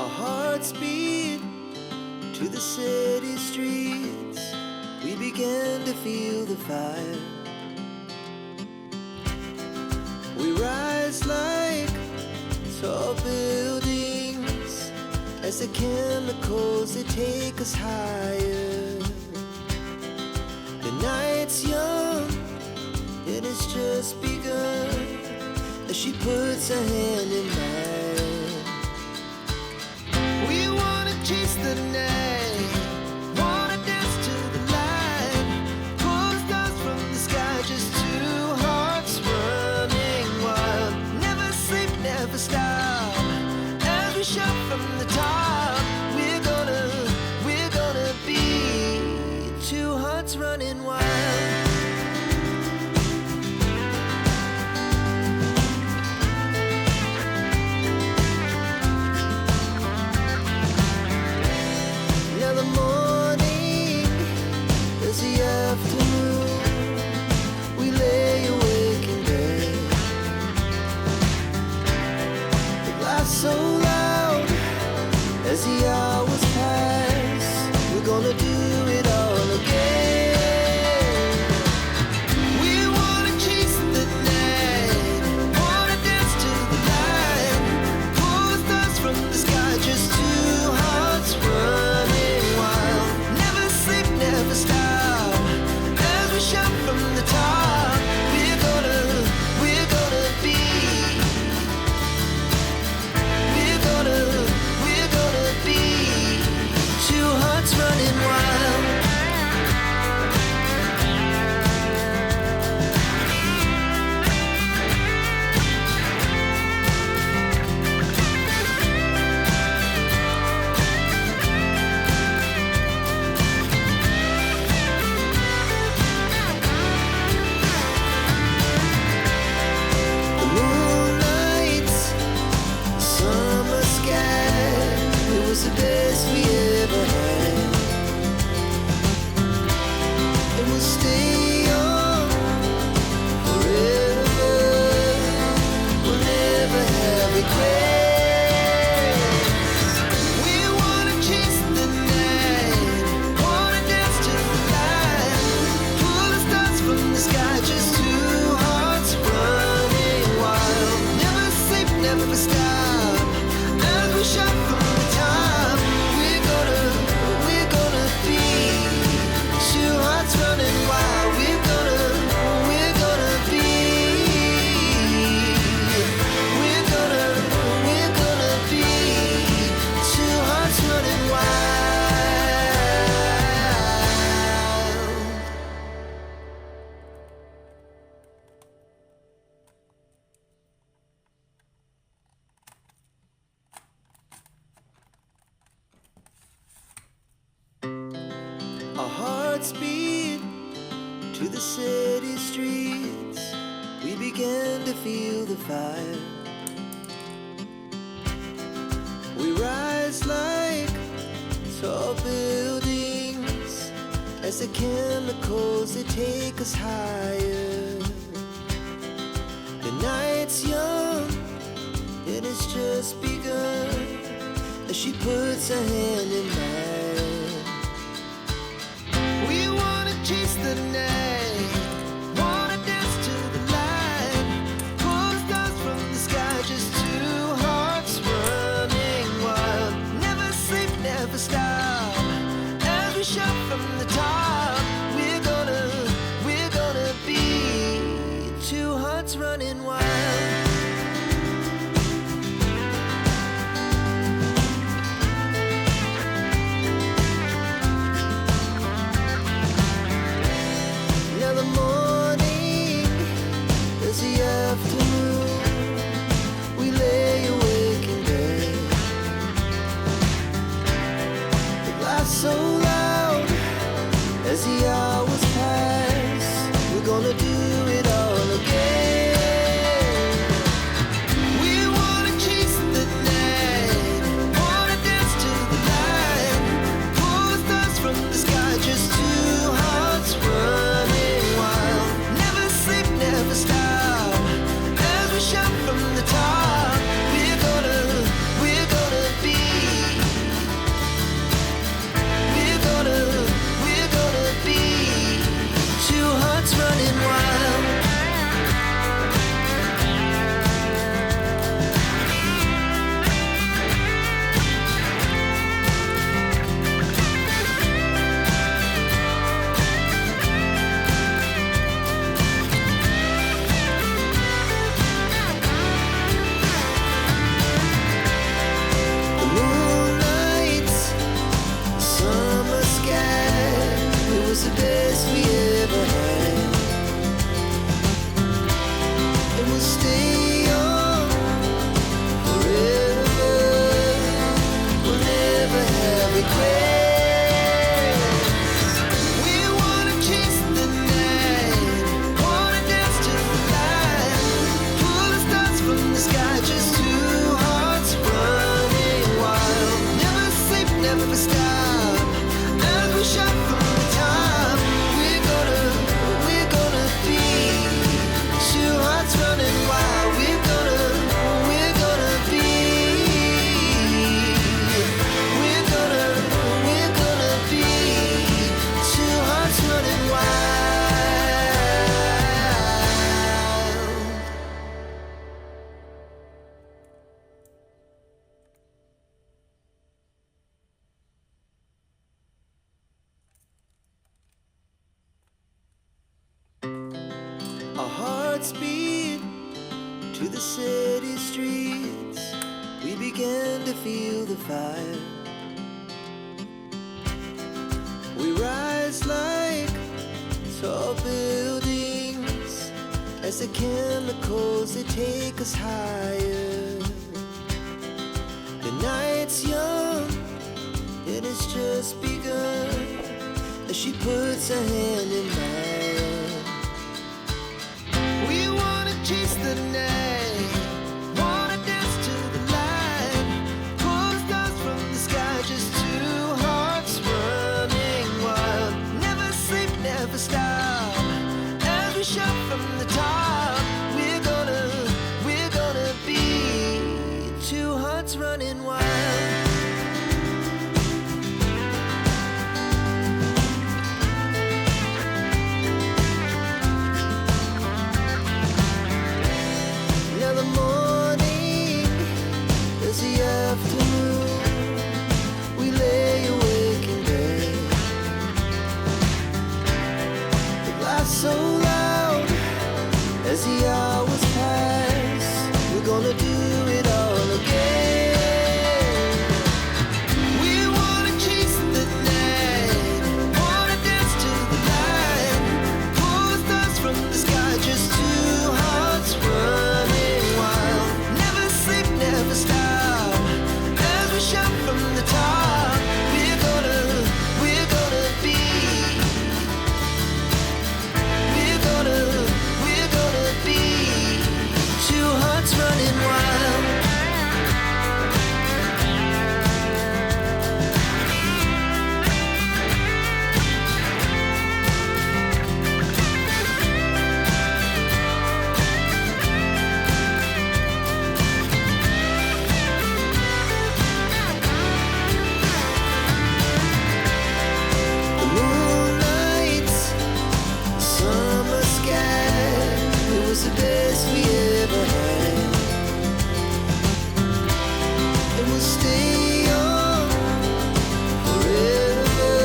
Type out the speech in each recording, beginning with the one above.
Our hearts beat to the city streets. We began to feel the fire. We rise like tall buildings as the chemicals, they take us higher. The night's young, it has just begun as she puts her hand in mine. We wanna chase the night, wanna dance to the light, pull the stars from the sky, just two hearts running wild. Never sleep, never stop, as we shout from the top. We're gonna be two hearts running wild. So loud as the hours pass, we're gonna do it all again. We wanna chase the night, wanna dance to the light, pull the stars from the sky, just two hearts running wild. Never sleep, never stop, as we shout from the top. We're gonna be. We're gonna be two hearts running wild. The moonlight, summer sky, it was the best we ever had. And we'll stay young forever. We'll never have regrets. We wanna chase the night, wanna dance to the light, pull the stars from the sky, just two hearts running wild. Never sleep, never stop, as we shout from the top. We're gonna be two hearts running wild. We're gonna be. We're gonna be two hearts running wild. Our hearts beat to the city streets. We began to feel the fire. We rise like tall buildings as the chemicals, they take us higher. The night's young, it has just begun as she puts her hand in mine. We wanna chase the night, wanna dance to the light, pull the stars from the sky, just two hearts running wild. Never sleep, never stop, as we shout from the top. We're gonna be two hearts running wild. to the city streets, we began to feel the fire. We rise like tall buildings as the chemicals, they take us higher. The night's young, it has just begun as she puts her hand in mine. We wanna chase the night, wanna dance to the light, pull the stars from the sky, just two hearts running wild. Never sleep, never stop, as we shout from the top. We're gonna be two hearts running wild. So loud as the hours pass, we're gonna do it all again. We wanna chase the night, wanna dance to the light, pull the stars from the sky, just two hearts running wild. Never sleep, never stop, as we shout from the top. We're gonna be, we're gonna be two hearts running wild. The moonlight, summer sky, it was the best we ever had. And we'll stay young forever,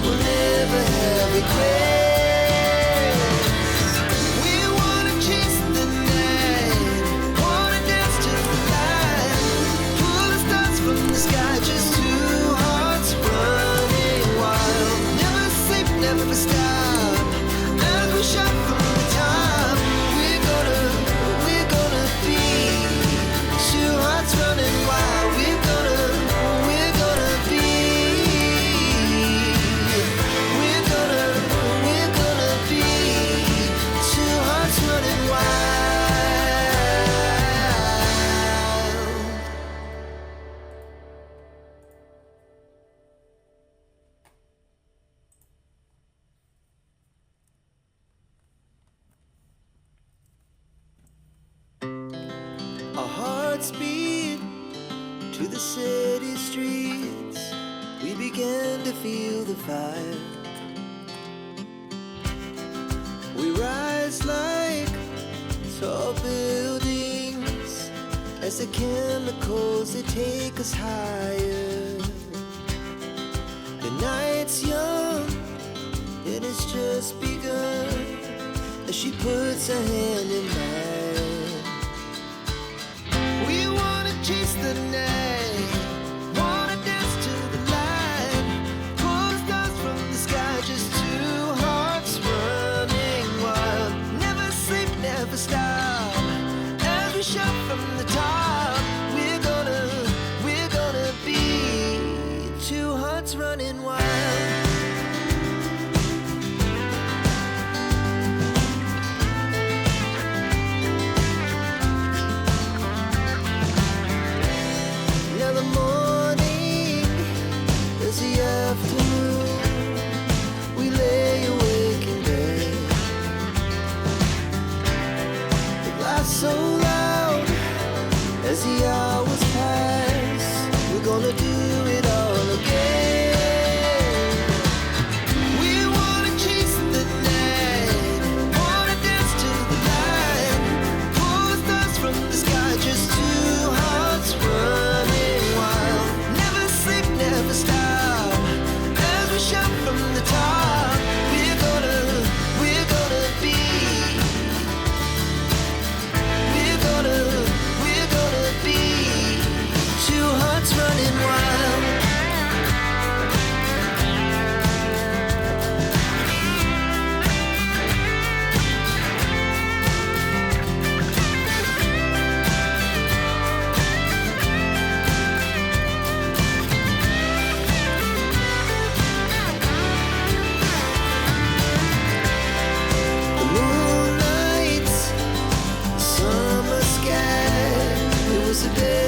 we'll never have regrets. We wanna chase the night, wanna dance to the light, pull the stars from the sky, just two hearts running wild. Never sleep, never stop, as we shout from the top. We're gonna be two hearts running wild. We're gonna be, we're gonna be two hearts running wild. Our hearts beat to the city streets, we began to feel the fire. We rise like tall buildings as the chemicals, they take us higher. The night's young, it has just begun as she puts her hand in mine. We wanna chase the night, wanna dance to the light, pull the stars from the sky, just two hearts running wild. Never sleep, never stop, as we shout from the top. We're gonna be two hearts running wild. Now the morning is the afternoon, we lay awake in bed. The laughs so loud as the hours pass, we're gonna do it all again. We wanna chase the night, wanna dance to the light, pull the stars from the sky, just two hearts running wild. Never sleep, never stop, as we shout from the top. We're gonna be, goes to bed.